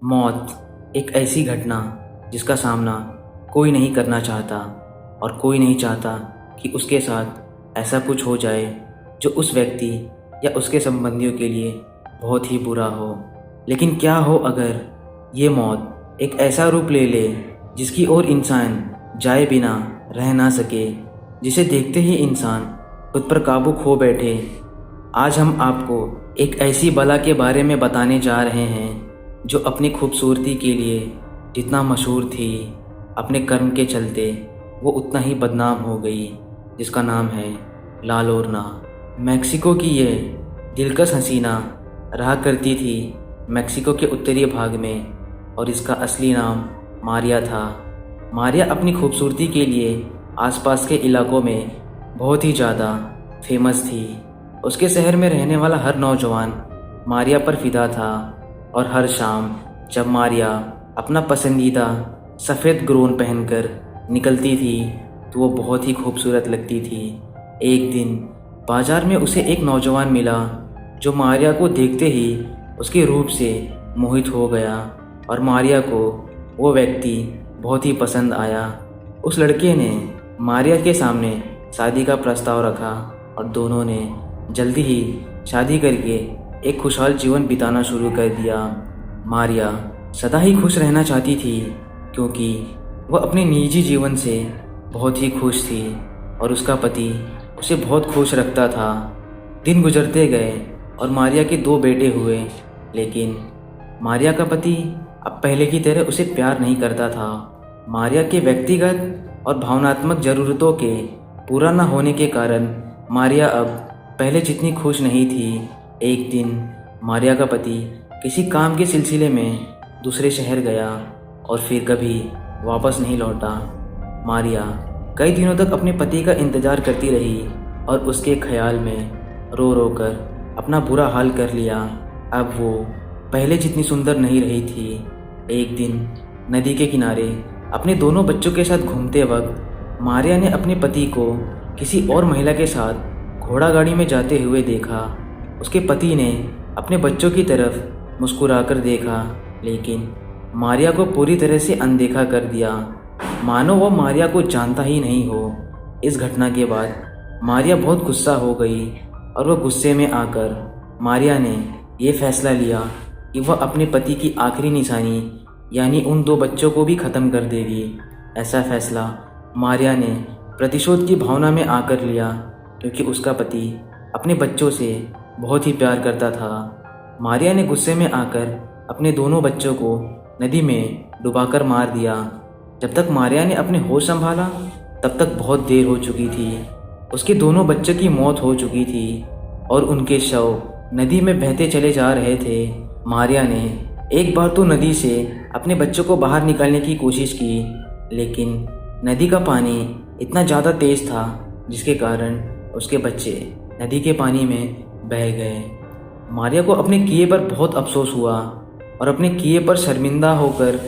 मौत एक ऐसी घटना जिसका सामना कोई नहीं करना चाहता और कोई नहीं चाहता कि उसके साथ ऐसा कुछ हो जाए जो उस व्यक्ति या उसके संबंधियों के लिए बहुत ही बुरा हो। लेकिन क्या हो अगर ये मौत एक ऐसा रूप ले ले जिसकी ओर इंसान जाए बिना रह ना सके, जिसे देखते ही इंसान खुद पर काबू खो बैठे। आज हम आपको एक ऐसी बला के बारे में बताने जा रहे हैं जो अपनी खूबसूरती के लिए जितना मशहूर थी, अपने कर्म के चलते वो उतना ही बदनाम हो गई, जिसका नाम है ला लोरना। मैक्सिको की ये दिलकश हसीना रहा करती थी मैक्सिको के उत्तरी भाग में और इसका असली नाम मारिया था। मारिया अपनी खूबसूरती के लिए आसपास के इलाकों में बहुत ही ज़्यादा फेमस थी। उसके शहर में रहने वाला हर नौजवान मारिया पर फिदा था और हर शाम जब मारिया अपना पसंदीदा सफ़ेद ग्रोन पहनकर निकलती थी तो वो बहुत ही खूबसूरत लगती थी। एक दिन बाजार में उसे एक नौजवान मिला जो मारिया को देखते ही उसके रूप से मोहित हो गया और मारिया को वो व्यक्ति बहुत ही पसंद आया। उस लड़के ने मारिया के सामने शादी का प्रस्ताव रखा और दोनों ने जल्दी ही शादी करके एक खुशहाल जीवन बिताना शुरू कर दिया। मारिया सदा ही खुश रहना चाहती थी क्योंकि वह अपने निजी जीवन से बहुत ही खुश थी और उसका पति उसे बहुत खुश रखता था। दिन गुजरते गए और मारिया के 2 बेटे हुए, लेकिन मारिया का पति अब पहले की तरह उसे प्यार नहीं करता था। मारिया के व्यक्तिगत और भावनात्मक ज़रूरतों के पूरा न होने के कारण मारिया अब पहले जितनी खुश नहीं थी। एक दिन मारिया का पति किसी काम के सिलसिले में दूसरे शहर गया और फिर कभी वापस नहीं लौटा। मारिया कई दिनों तक अपने पति का इंतज़ार करती रही और उसके ख्याल में रो रो कर अपना बुरा हाल कर लिया। अब वो पहले जितनी सुंदर नहीं रही थी। एक दिन नदी के किनारे अपने दोनों बच्चों के साथ घूमते वक्त मारिया ने अपने पति को किसी और महिला के साथ घोड़ा गाड़ी में जाते हुए देखा। उसके पति ने अपने बच्चों की तरफ मुस्कुराकर देखा, लेकिन मारिया को पूरी तरह से अनदेखा कर दिया, मानो वो मारिया को जानता ही नहीं हो। इस घटना के बाद मारिया बहुत गुस्सा हो गई और वह गुस्से में आकर मारिया ने ये फैसला लिया कि वह अपने पति की आखिरी निशानी यानी उन 2 बच्चों को भी ख़त्म कर देगी। ऐसा फैसला मारिया ने प्रतिशोध की भावना में आकर लिया क्योंकि उसका पति अपने बच्चों से बहुत ही प्यार करता था। मारिया ने गुस्से में आकर अपने दोनों बच्चों को नदी में डुबाकर मार दिया। जब तक मारिया ने अपने होश संभाला तब तक बहुत देर हो चुकी थी। उसके दोनों बच्चों की मौत हो चुकी थी और उनके शव नदी में बहते चले जा रहे थे। मारिया ने एक बार तो नदी से अपने बच्चों को बाहर निकालने की कोशिश की, लेकिन नदी का पानी इतना ज़्यादा तेज़ था जिसके कारण उसके बच्चे नदी के पानी में बह गए। मारिया को अपने किए पर बहुत अफसोस हुआ और अपने किए पर शर्मिंदा होकर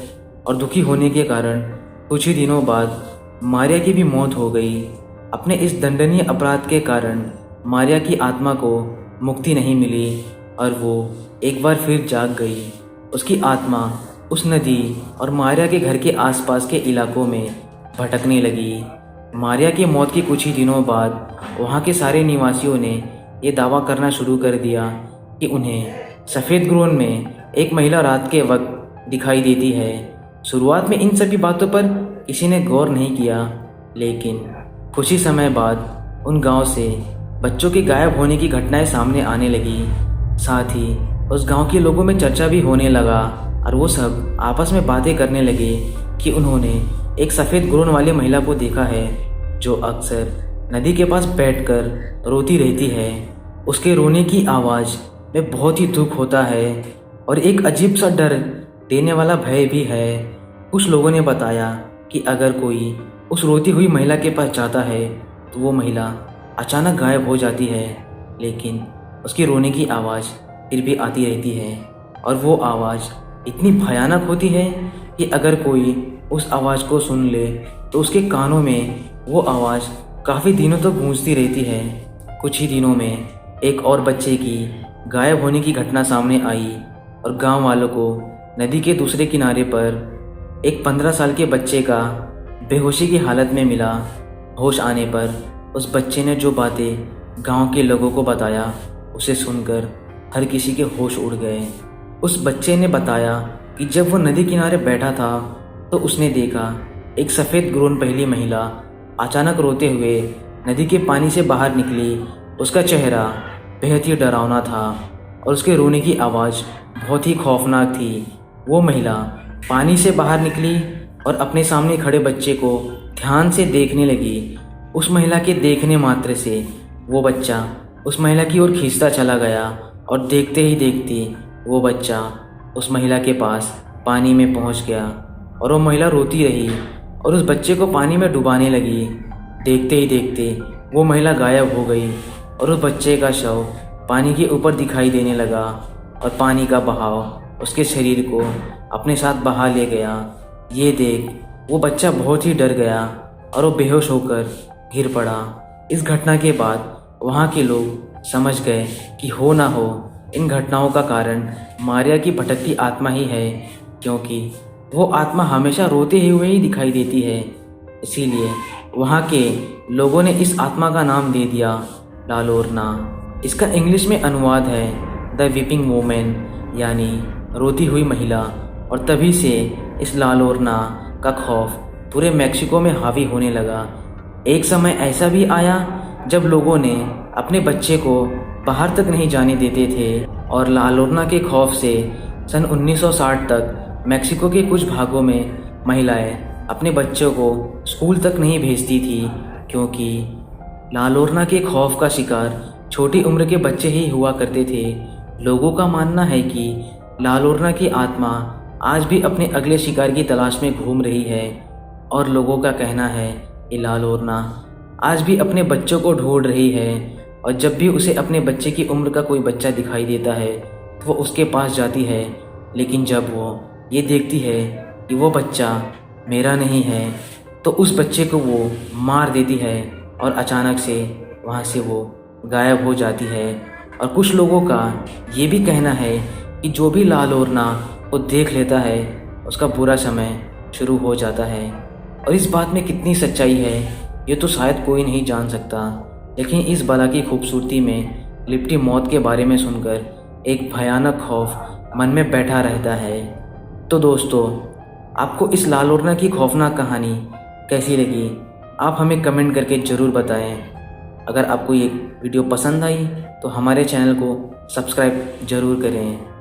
और दुखी होने के कारण कुछ ही दिनों बाद मारिया की भी मौत हो गई। अपने इस दंडनीय अपराध के कारण मारिया की आत्मा को मुक्ति नहीं मिली और वो एक बार फिर जाग गई। उसकी आत्मा उस नदी और मारिया के घर के आसपास के इलाकों में भटकने लगी। मारिया की मौत के कुछ ही दिनों बाद वहाँ के सारे निवासियों ने ये दावा करना शुरू कर दिया कि उन्हें सफ़ेद ग्रोन में एक महिला रात के वक्त दिखाई देती है। शुरुआत में इन सभी बातों पर किसी ने गौर नहीं किया, लेकिन कुछ ही समय बाद उन गांव से बच्चों के गायब होने की घटनाएं सामने आने लगी। साथ ही उस गांव के लोगों में चर्चा भी होने लगा और वो सब आपस में बातें करने लगे कि उन्होंने एक सफ़ेद ग्रोन वाली महिला को देखा है जो अक्सर नदी के पास बैठकर रोती रहती है। उसके रोने की आवाज़ में बहुत ही दुख होता है और एक अजीब सा डर देने वाला भय भी है। कुछ लोगों ने बताया कि अगर कोई उस रोती हुई महिला के पास जाता है तो वो महिला अचानक गायब हो जाती है, लेकिन उसकी रोने की आवाज़ फिर भी आती रहती है और वो आवाज़ इतनी भयानक होती है कि अगर कोई उस आवाज़ को सुन ले तो उसके कानों में वो आवाज़ काफ़ी दिनों तक गूंजती रहती है। कुछ ही दिनों में एक और बच्चे की गायब होने की घटना सामने आई और गांव वालों को नदी के दूसरे किनारे पर एक 15 साल के बच्चे का बेहोशी की हालत में मिला। होश आने पर उस बच्चे ने जो बातें गांव के लोगों को बताया, उसे सुनकर हर किसी के होश उड़ गए। उस बच्चे ने बताया कि जब वो नदी किनारे बैठा था तो उसने देखा एक सफ़ेद ग्रोन पहली महिला अचानक रोते हुए नदी के पानी से बाहर निकली। उसका चेहरा बेहद ही डरावना था और उसके रोने की आवाज़ बहुत ही खौफनाक थी। वो महिला पानी से बाहर निकली और अपने सामने खड़े बच्चे को ध्यान से देखने लगी। उस महिला के देखने मात्र से वो बच्चा उस महिला की ओर खींचता चला गया और देखते ही देखते वो बच्चा उस महिला के पास पानी में पहुंच गया और वो महिला रोती रही और उस बच्चे को पानी में डुबाने लगी। देखते ही देखते वो महिला गायब हो गई और उस बच्चे का शव पानी के ऊपर दिखाई देने लगा और पानी का बहाव उसके शरीर को अपने साथ बहा ले गया। ये देख वो बच्चा बहुत ही डर गया और वो बेहोश होकर गिर पड़ा। इस घटना के बाद वहाँ के लोग समझ गए कि हो ना हो इन घटनाओं का कारण मारिया की भटकती आत्मा ही है, क्योंकि वो आत्मा हमेशा रोते हुए ही दिखाई देती है। इसीलिए वहाँ के लोगों ने इस आत्मा का नाम दे दिया ला लोरना। इसका इंग्लिश में अनुवाद है द वीपिंग वुमेन, यानी रोती हुई महिला। और तभी से इस ला लोरना का खौफ पूरे मेक्सिको में हावी होने लगा। एक समय ऐसा भी आया जब लोगों ने अपने बच्चे को बाहर तक नहीं जाने देते थे और ला लोरना के खौफ से सन 1960 तक मेक्सिको के कुछ भागों में महिलाएं अपने बच्चों को स्कूल तक नहीं भेजती थी, क्योंकि ला लोरना के खौफ का शिकार छोटी उम्र के बच्चे ही हुआ करते थे। लोगों का मानना है कि ला लोरना की आत्मा आज भी अपने अगले शिकार की तलाश में घूम रही है और लोगों का कहना है कि ला लोरना आज भी अपने बच्चों को ढूंढ रही है और जब भी उसे अपने बच्चे की उम्र का कोई बच्चा दिखाई देता है तो वो उसके पास जाती है। लेकिन जब वो ये देखती है कि वो बच्चा मेरा नहीं है तो उस बच्चे को वो मार देती है और अचानक से वहाँ से वो गायब हो जाती है। और कुछ लोगों का ये भी कहना है कि जो भी ला लोरना को देख लेता है उसका बुरा समय शुरू हो जाता है। और इस बात में कितनी सच्चाई है ये तो शायद कोई नहीं जान सकता, लेकिन इस बला की खूबसूरती में लिपटी मौत के बारे में सुनकर एक भयानक खौफ मन में बैठा रहता है। तो दोस्तों, आपको इस ला लोरना की खौफनाक कहानी कैसी लगी आप हमें कमेंट करके ज़रूर बताएं। अगर आपको ये वीडियो पसंद आई तो हमारे चैनल को सब्सक्राइब ज़रूर करें।